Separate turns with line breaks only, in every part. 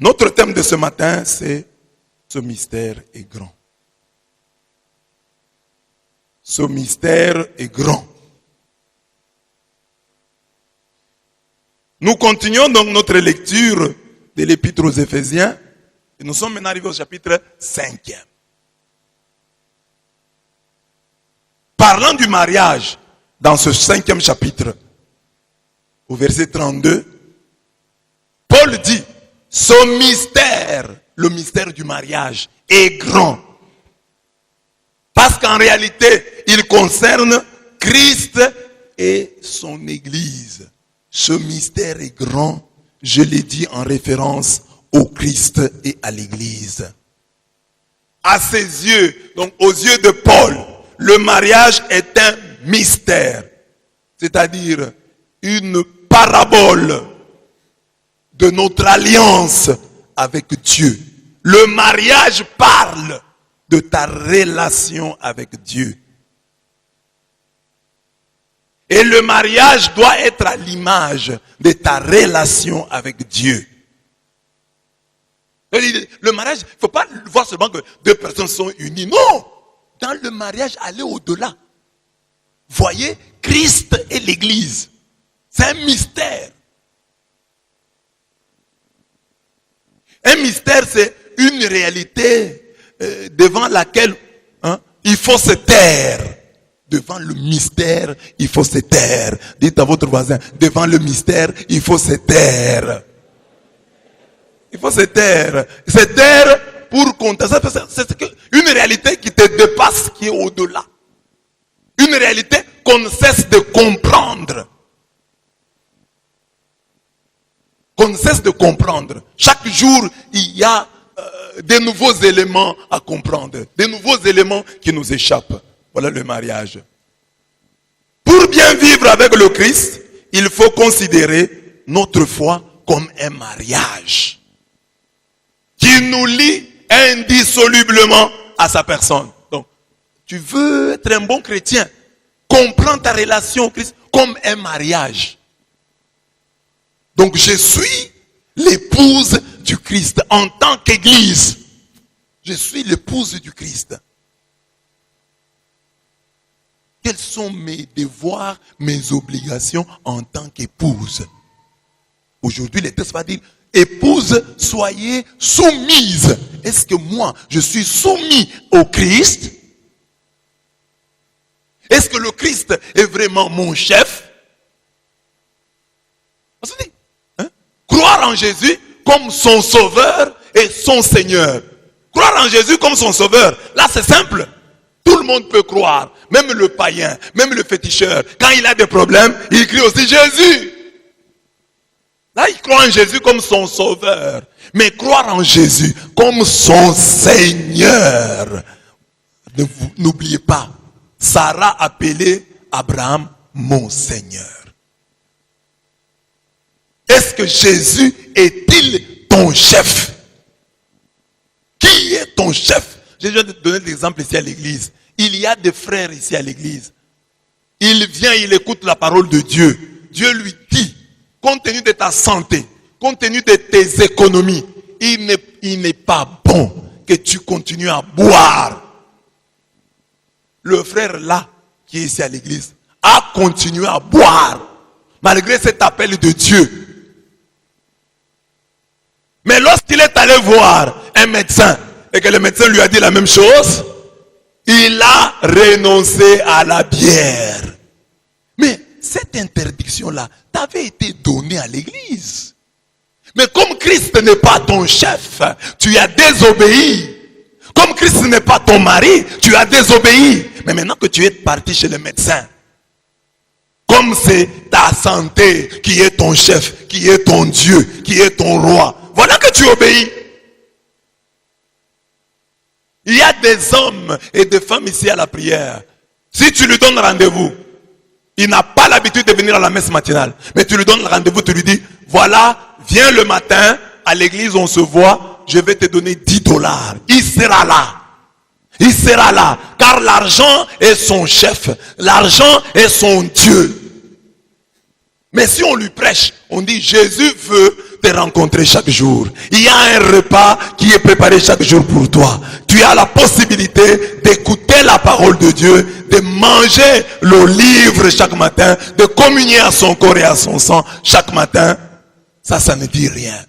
Notre thème de ce matin, c'est ce mystère est grand. Ce mystère est grand. Nous continuons donc notre lecture de l'Épître aux Éphésiens et nous sommes maintenant arrivés au chapitre 5. Parlant du mariage, dans ce 5e chapitre, au verset 32, Paul dit, ce mystère, le mystère du mariage, est grand. Parce qu'en réalité, il concerne Christ et son Église. Ce mystère est grand, je l'ai dit en référence au Christ et à l'Église. À ses yeux, donc aux yeux de Paul, le mariage est un mystère, c'est-à-dire une parabole de notre alliance avec Dieu. Le mariage parle de ta relation avec Dieu. Et le mariage doit être à l'image de ta relation avec Dieu. Le mariage, il ne faut pas voir seulement que deux personnes sont unies. Non! Dans le mariage, aller au-delà. Voyez, Christ et l'Église. C'est un mystère. Un mystère, c'est une réalité devant laquelle il faut se taire. Devant le mystère, il faut se taire. Dites à votre voisin, devant le mystère, il faut se taire. Il faut se taire. Se taire pour compter. C'est une réalité qui te dépasse, qui est au-delà. Une réalité qu'on ne cesse de comprendre. Qu'on ne cesse de comprendre. Chaque jour, il y a des nouveaux éléments à comprendre. Des nouveaux éléments qui nous échappent. Voilà le mariage. Pour bien vivre avec le Christ, il faut considérer notre foi comme un mariage qui nous lie indissolublement à sa personne. Donc, tu veux être un bon chrétien, comprends ta relation au Christ comme un mariage. Donc, je suis l'épouse du Christ en tant qu'Église. Je suis l'épouse du Christ. Quels sont mes devoirs, mes obligations en tant qu'épouse? Aujourd'hui, le texte va dire, épouse, soyez soumise. Est-ce que moi, je suis soumis au Christ? Est-ce que le Christ est vraiment mon chef? On se dit, croire en Jésus comme son sauveur et son Seigneur. Croire en Jésus comme son sauveur, là c'est simple. Tout le monde peut croire, même le païen, même le féticheur. Quand il a des problèmes, il crie aussi Jésus. Là, il croit en Jésus comme son sauveur. Mais croire en Jésus comme son Seigneur. N'oubliez pas, Sarah appelait Abraham mon Seigneur. Est-ce que Jésus est-il ton chef? Qui est ton chef? Je viens de donner l'exemple ici à l'église. Il y a des frères ici à l'église. Il vient, il écoute la parole de Dieu. Dieu lui dit, compte tenu de ta santé, compte tenu de tes économies, il n'est pas bon que tu continues à boire. Le frère là, qui est ici à l'église, a continué à boire, malgré cet appel de Dieu. Mais lorsqu'il est allé voir un médecin, et que le médecin lui a dit la même chose, il a renoncé à la bière. Mais cette interdiction-là t'avait été donnée à l'église. Mais comme Christ n'est pas ton chef, tu as désobéi. Comme Christ n'est pas ton mari, tu as désobéi. Mais maintenant que tu es parti chez le médecin, comme c'est ta santé qui est ton chef, qui est ton Dieu, qui est ton roi, voilà que tu obéis. Il y a des hommes et des femmes ici à la prière. Si tu lui donnes rendez-vous, il n'a pas l'habitude de venir à la messe matinale. Mais tu lui donnes rendez-vous, tu lui dis, voilà, viens le matin, à l'église on se voit, je vais te donner $10. Il sera là. Il sera là. Car l'argent est son chef. L'argent est son Dieu. Mais si on lui prêche, on dit, Jésus veut te rencontrer chaque jour. Il y a un repas qui est préparé chaque jour pour toi. Tu as la possibilité d'écouter la parole de Dieu, de manger le livre chaque matin, de communier à son corps et à son sang chaque matin. Ça ne dit rien.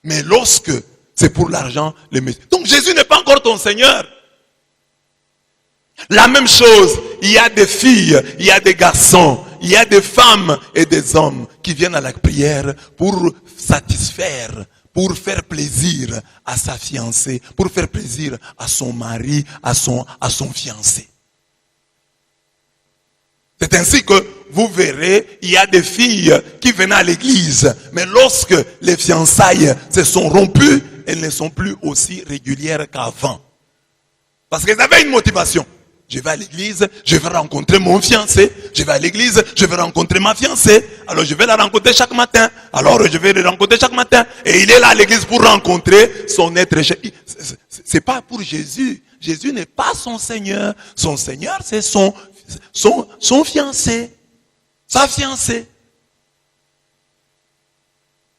Mais lorsque c'est pour l'argent, donc Jésus n'est pas encore ton Seigneur. La même chose, il y a des filles, il y a des garçons, il y a des femmes et des hommes qui viennent à la prière pour satisfaire, pour faire plaisir à sa fiancée, pour faire plaisir à son mari, à son fiancé. C'est ainsi que vous verrez, il y a des filles qui venaient à l'église, mais lorsque les fiançailles se sont rompues, elles ne sont plus aussi régulières qu'avant. Parce qu'elles avaient une motivation. Je vais à l'église, je vais rencontrer mon fiancé. Je vais à l'église, je vais rencontrer ma fiancée. Alors je vais la rencontrer chaque matin. Alors je vais le rencontrer chaque matin. Et il est là à l'église pour rencontrer son être cher. C'est pas pour Jésus. Jésus n'est pas son Seigneur. Son Seigneur, c'est son fiancé. Sa fiancée.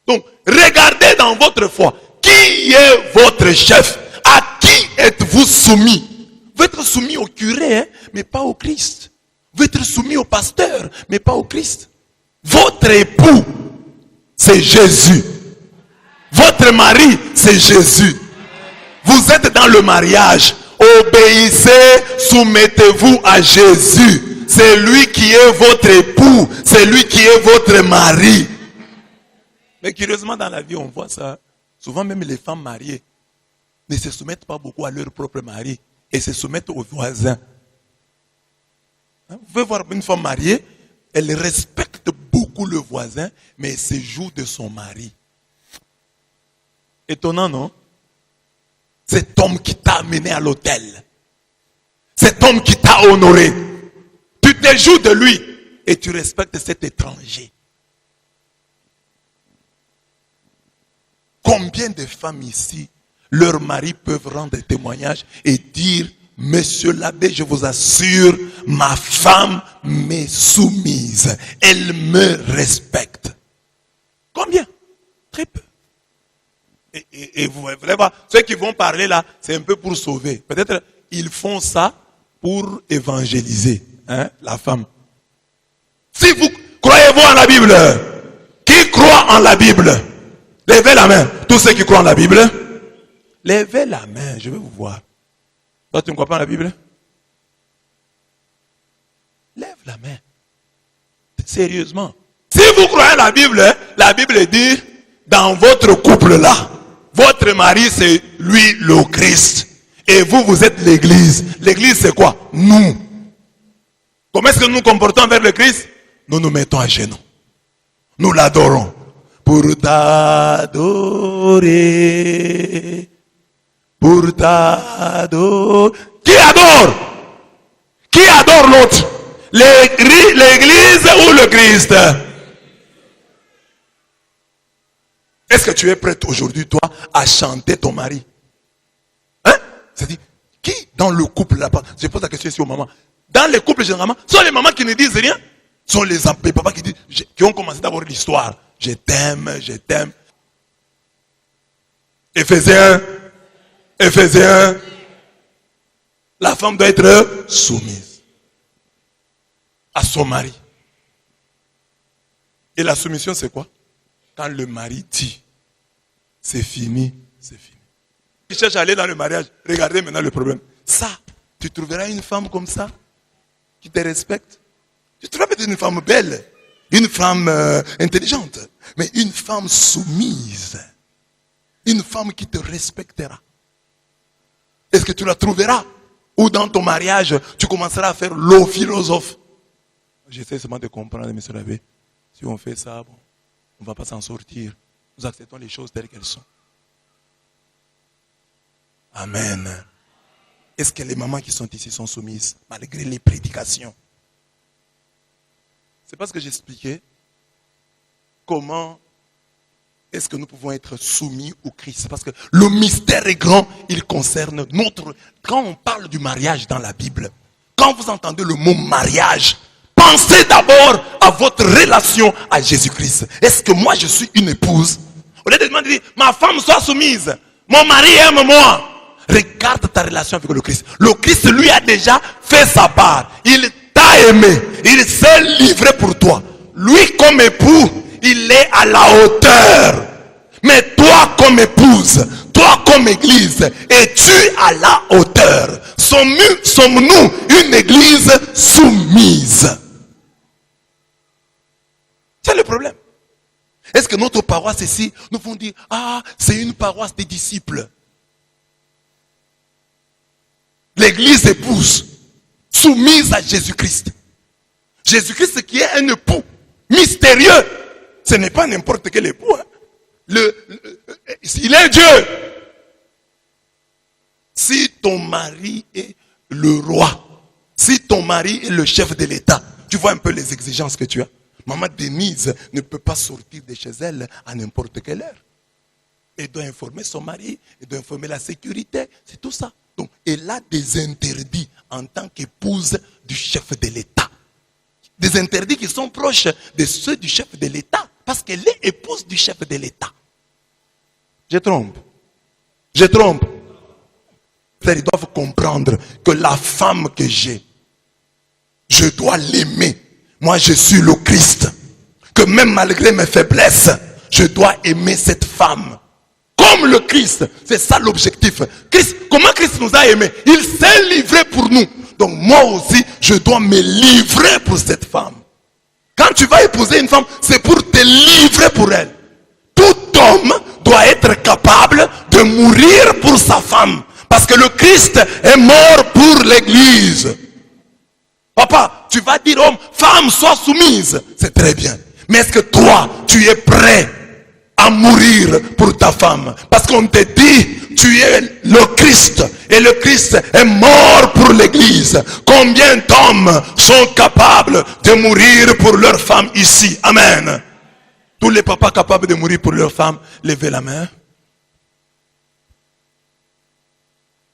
Donc, regardez dans votre foi. Qui est votre chef? À qui êtes-vous soumis? Vous êtes soumis au curé, hein, mais pas au Christ. Vous êtes soumis au pasteur, mais pas au Christ. Votre époux, c'est Jésus. Votre mari, c'est Jésus. Vous êtes dans le mariage. Obéissez, soumettez-vous à Jésus. C'est lui qui est votre époux. C'est lui qui est votre mari. Mais curieusement, dans la vie, on voit ça. Souvent, même les femmes mariées ne se soumettent pas beaucoup à leur propre mari. Et se soumettent aux voisins. Vous pouvez voir une femme mariée, elle respecte beaucoup le voisin, mais elle se joue de son mari. Étonnant, non? Cet homme qui t'a amené à l'hôtel. Cet homme qui t'a honoré. Tu te joues de lui et tu respectes cet étranger. Combien de femmes ici leurs maris peuvent rendre témoignage et dire, monsieur l'abbé, je vous assure, ma femme m'est soumise. Elle me respecte. Combien? Très peu. Et vous allez voir, ceux qui vont parler là, c'est un peu pour sauver. Peut-être ils font ça pour évangéliser, hein, la femme. Si vous croyez-vous en la Bible? Qui croit en la Bible? Levez la main. Tous ceux qui croient en la Bible. Levez la main, je vais vous voir. Toi, tu ne crois pas en la Bible? Lève la main. Sérieusement. Si vous croyez en la Bible dit, dans votre couple là, votre mari c'est lui le Christ. Et vous, vous êtes l'église. L'église c'est quoi? Nous. Comment est-ce que nous nous comportons vers le Christ? Nous nous mettons à genoux. Nous l'adorons. Pour t'adorer. Pour t'adorer. Qui adore? Qui adore l'autre? L'église ou le Christ? Est-ce que tu es prête aujourd'hui, toi, à chanter ton mari? Hein? C'est-à-dire, qui dans le couple là-bas? Je pose la question ici aux mamans. Dans les couples, généralement, sont les mamans qui ne disent rien. Sont les papas qui disent, qui ont commencé d'avoir l'histoire. Je t'aime, je t'aime. Éphésiens. La femme doit être soumise à son mari. Et la soumission, c'est quoi? Quand le mari dit, c'est fini, c'est fini. Tu cherches à aller dans le mariage, regardez maintenant le problème. Ça, tu trouveras une femme comme ça, qui te respecte. Tu trouveras peut-être une femme belle, une femme intelligente, mais une femme soumise. Une femme qui te respectera. Est-ce que tu la trouveras? Ou dans ton mariage, tu commenceras à faire le philosophe? J'essaie seulement de comprendre, monsieur l'abbé. Si on fait ça, bon, on ne va pas s'en sortir. Nous acceptons les choses telles qu'elles sont. Amen. Est-ce que les mamans qui sont ici sont soumises, malgré les prédications? C'est parce que j'expliquais comment est-ce que nous pouvons être soumis au Christ. Parce que le mystère est grand, il concerne notre... Quand on parle du mariage dans la Bible, quand vous entendez le mot mariage, pensez d'abord à votre relation à Jésus-Christ. Est-ce que moi je suis une épouse? Au lieu de demander, ma femme soit soumise, mon mari aime moi. Regarde ta relation avec le Christ. Le Christ lui a déjà fait sa part. Il t'a aimé. Il s'est livré pour toi. Lui comme époux, il est à la hauteur. Mais toi comme épouse, toi comme église, es-tu à la hauteur? Sommes-nous une église soumise? C'est le problème. Est-ce que notre paroisse ici, nous vont dire, ah, c'est une paroisse des disciples. L'église épouse, soumise à Jésus-Christ. Jésus-Christ qui est un époux mystérieux. Ce n'est pas n'importe quel époux. Hein. Il est Dieu. Si ton mari est le roi, si ton mari est le chef de l'État, tu vois un peu les exigences que tu as. Maman Denise ne peut pas sortir de chez elle à n'importe quelle heure. Elle doit informer son mari, elle doit informer la sécurité, c'est tout ça. Donc, elle a des interdits en tant qu'épouse du chef de l'État. Des interdits qui sont proches de ceux du chef de l'État, parce qu'elle est épouse du chef de l'État. Je trompe. Je trompe. Ils doivent comprendre que la femme que j'ai, je dois l'aimer. Moi, je suis le Christ. Que même malgré mes faiblesses, je dois aimer cette femme. Comme le Christ. C'est ça l'objectif. Christ, comment Christ nous a aimés? Il s'est livré pour nous. Donc moi aussi, je dois me livrer pour cette femme. Quand tu vas épouser une femme, c'est pour te livrer pour elle. Tout homme doit être capable de mourir pour sa femme. Parce que le Christ est mort pour l'église. Papa, tu vas dire, homme, femme, sois soumise. C'est très bien. Mais est-ce que toi, tu es prêt à mourir pour ta femme? Parce qu'on te dit, tu es le Christ. Et le Christ est mort pour l'église. Combien d'hommes sont capables de mourir pour leur femme ici? Amen. Tous les papas capables de mourir pour leur femme, levez la main.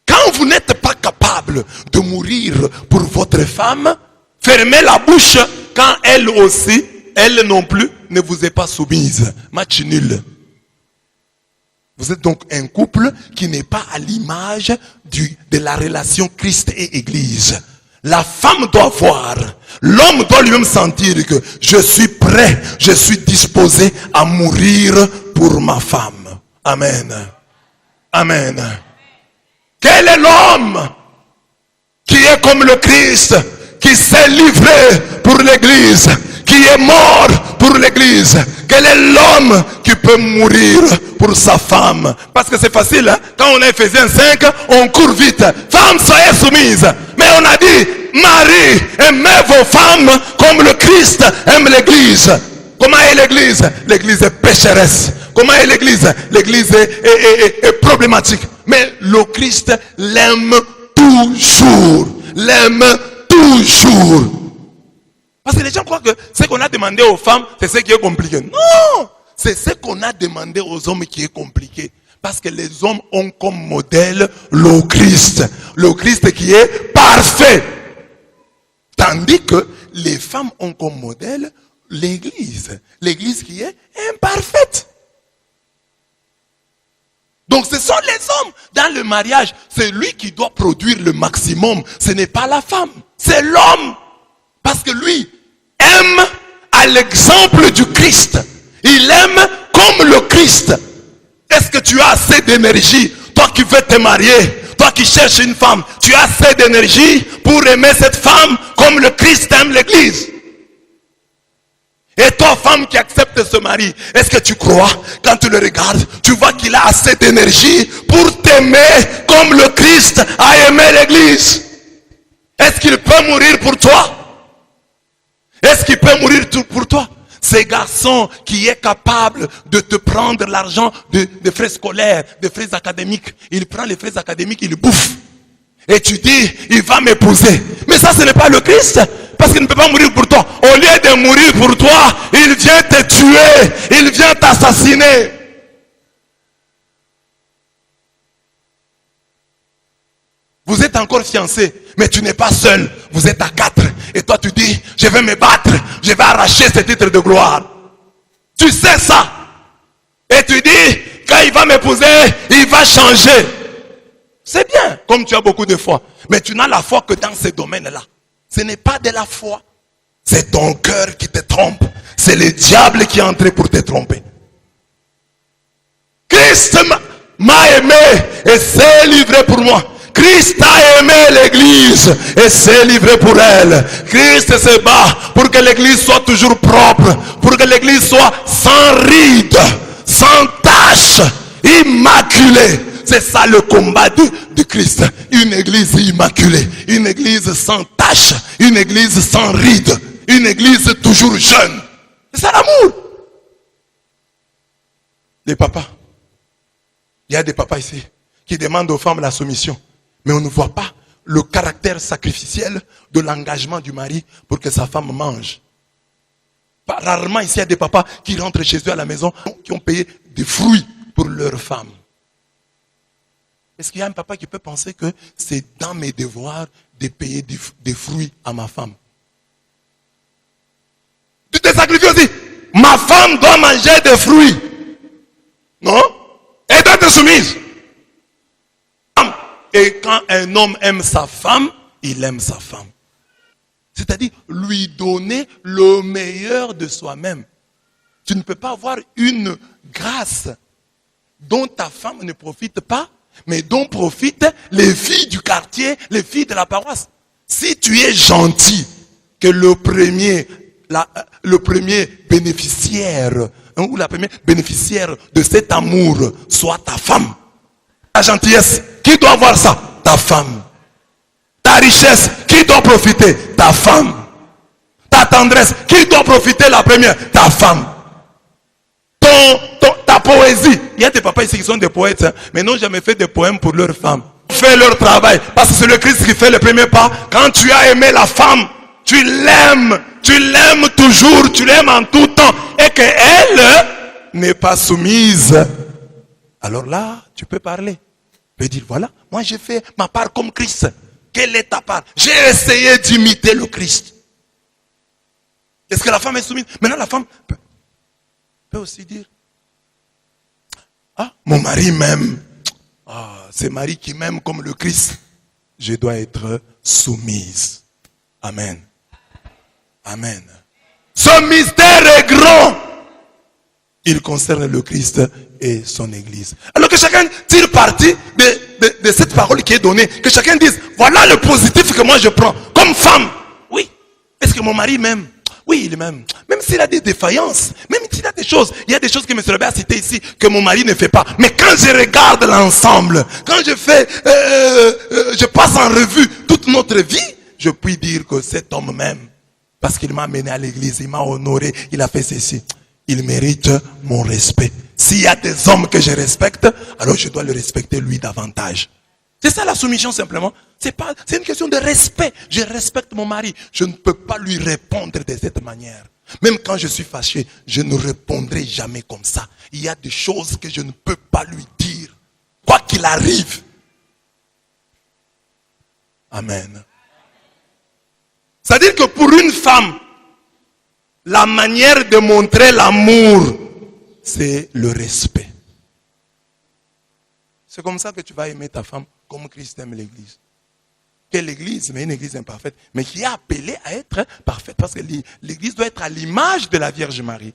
Quand vous n'êtes pas capable de mourir pour votre femme, fermez la bouche quand elle aussi, elle non plus, ne vous est pas soumise. Match nul. Vous êtes donc un couple qui n'est pas à l'image de la relation Christ et Église. La femme doit voir, l'homme doit lui-même sentir que je suis prêt, je suis disposé à mourir pour ma femme. Amen. Amen. Quel est l'homme qui est comme le Christ, qui s'est livré pour l'église, qui est mort pour l'église? Quel est l'homme qui peut mourir pour sa femme? Parce que c'est facile, hein? Quand on est Ephésiens 5, on court vite. Femmes, soyez soumises. Mais on a dit, Marie, aimez vos femmes comme le Christ aime l'église. Comment est l'église? L'église est pécheresse. Comment est l'église? L'église est problématique. Mais le Christ l'aime toujours. L'aime toujours. Parce que les gens croient que ce qu'on a demandé aux femmes, c'est ce qui est compliqué. Non! C'est ce qu'on a demandé aux hommes qui est compliqué. Parce que les hommes ont comme modèle le Christ. Le Christ qui est parfait. Tandis que les femmes ont comme modèle l'église. L'église qui est imparfaite. Donc ce sont les hommes. Dans le mariage, c'est lui qui doit produire le maximum. Ce n'est pas la femme. C'est l'homme. Parce que lui aime à l'exemple du Christ. Il aime comme le Christ. Est-ce que tu as assez d'énergie? Toi qui veux te marier, toi qui cherches une femme, tu as assez d'énergie pour aimer cette femme comme le Christ aime l'église? Et toi, femme qui accepte ce mari, est-ce que tu crois, quand tu le regardes, tu vois qu'il a assez d'énergie pour t'aimer comme le Christ a aimé l'église? Est-ce qu'il peut mourir pour toi? Est-ce qu'il peut mourir pour toi? Ce garçon qui est capable de te prendre l'argent des frais scolaires, des frais académiques, il prend les frais académiques, il bouffe. Et tu dis, il va m'épouser. Mais ça, ce n'est pas le Christ. Parce qu'il ne peut pas mourir pour toi. Au lieu de mourir pour toi, il vient te tuer. Il vient t'assassiner. Vous êtes encore fiancé, mais tu n'es pas seul. Vous êtes à 4. Et toi tu dis, je vais me battre, je vais arracher ce titre de gloire. Tu sais ça. Et tu dis, quand il va m'épouser, il va changer. C'est bien, comme tu as beaucoup de foi. Mais tu n'as la foi que dans ces domaines-là. Ce n'est pas de la foi. C'est ton cœur qui te trompe. C'est le diable qui est entré pour te tromper. Christ m'a aimé et s'est livré pour moi. Christ a aimé l'église et s'est livré pour elle. Christ se bat pour que l'église soit toujours propre, pour que l'église soit sans ride, sans tache, immaculée. C'est ça le combat de Christ. Une église immaculée, une église sans tache, une église sans ride, une église toujours jeune. C'est ça l'amour. Les papas, il y a des papas ici qui demandent aux femmes la soumission. Mais on ne voit pas le caractère sacrificiel de l'engagement du mari pour que sa femme mange. Rarement ici, il y a des papas qui rentrent chez eux à la maison, qui ont payé des fruits pour leur femme. Est-ce qu'il y a un papa qui peut penser que c'est dans mes devoirs de payer des fruits à ma femme? Tu te sacrifies aussi. Ma femme doit manger des fruits. Non? Elle doit être soumise. Et quand un homme aime sa femme, il aime sa femme. C'est-à-dire lui donner le meilleur de soi-même. Tu ne peux pas avoir une grâce dont ta femme ne profite pas, mais dont profitent les filles du quartier, les filles de la paroisse. Si tu es gentil, que le premier bénéficiaire, ou la première bénéficiaire de cet amour soit ta femme. Ta gentillesse, qui doit avoir ça? Ta femme. Ta richesse, qui doit profiter? Ta femme. Ta tendresse, qui doit profiter la première? Ta femme. Ta poésie. Il y a des papas ici qui sont des poètes, hein, mais n'ont jamais fait des poèmes pour leurs femmes. Fais leur travail, parce que c'est le Christ qui fait le premier pas. Quand tu as aimé la femme, tu l'aimes toujours, tu l'aimes en tout temps, et qu'elle n'est pas soumise. Alors là, tu peux parler. Tu peux dire, voilà, moi j'ai fait ma part comme Christ. Quelle est ta part? J'ai essayé d'imiter le Christ. Est-ce que la femme est soumise? Maintenant, la femme peut aussi dire, ah, mon mari m'aime. Ah, c'est Marie qui m'aime comme le Christ. Je dois être soumise. Amen. Amen. Ce mystère est grand. Il concerne le Christ et son Église. Alors que chacun tire parti de cette parole qui est donnée. Que chacun dise, voilà le positif que moi je prends. Comme femme. Oui. Est-ce que mon mari m'aime? Oui, il m'aime. Même s'il a des défaillances, même s'il a des choses, il y a des choses que M. Robert a citées ici, que mon mari ne fait pas. Mais quand je regarde l'ensemble, quand je fais, je passe en revue toute notre vie, je puis dire que cet homme m'aime. Parce qu'il m'a amené à l'église, il m'a honoré, il a fait ceci. Il mérite mon respect. S'il y a des hommes que je respecte, alors je dois le respecter lui davantage. C'est ça la soumission simplement. C'est une question de respect. Je respecte mon mari. Je ne peux pas lui répondre de cette manière. Même quand je suis fâché, je ne répondrai jamais comme ça. Il y a des choses que je ne peux pas lui dire. Quoi qu'il arrive. Amen. C'est-à-dire que pour une femme, la manière de montrer l'amour, c'est le respect. C'est comme ça que tu vas aimer ta femme comme Christ aime l'église. Quelle église? Mais une église imparfaite, mais qui est appelée à être parfaite. Parce que l'église doit être à l'image de la Vierge Marie,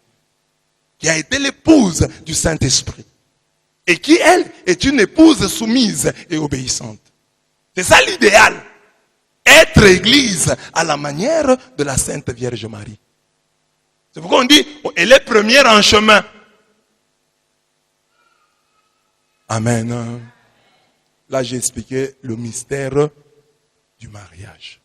qui a été l'épouse du Saint-Esprit. Et qui, elle, est une épouse soumise et obéissante. C'est ça l'idéal. Être église à la manière de la Sainte Vierge Marie. C'est pourquoi on dit, elle est première en chemin. Amen. Là, j'ai expliqué le mystère du mariage.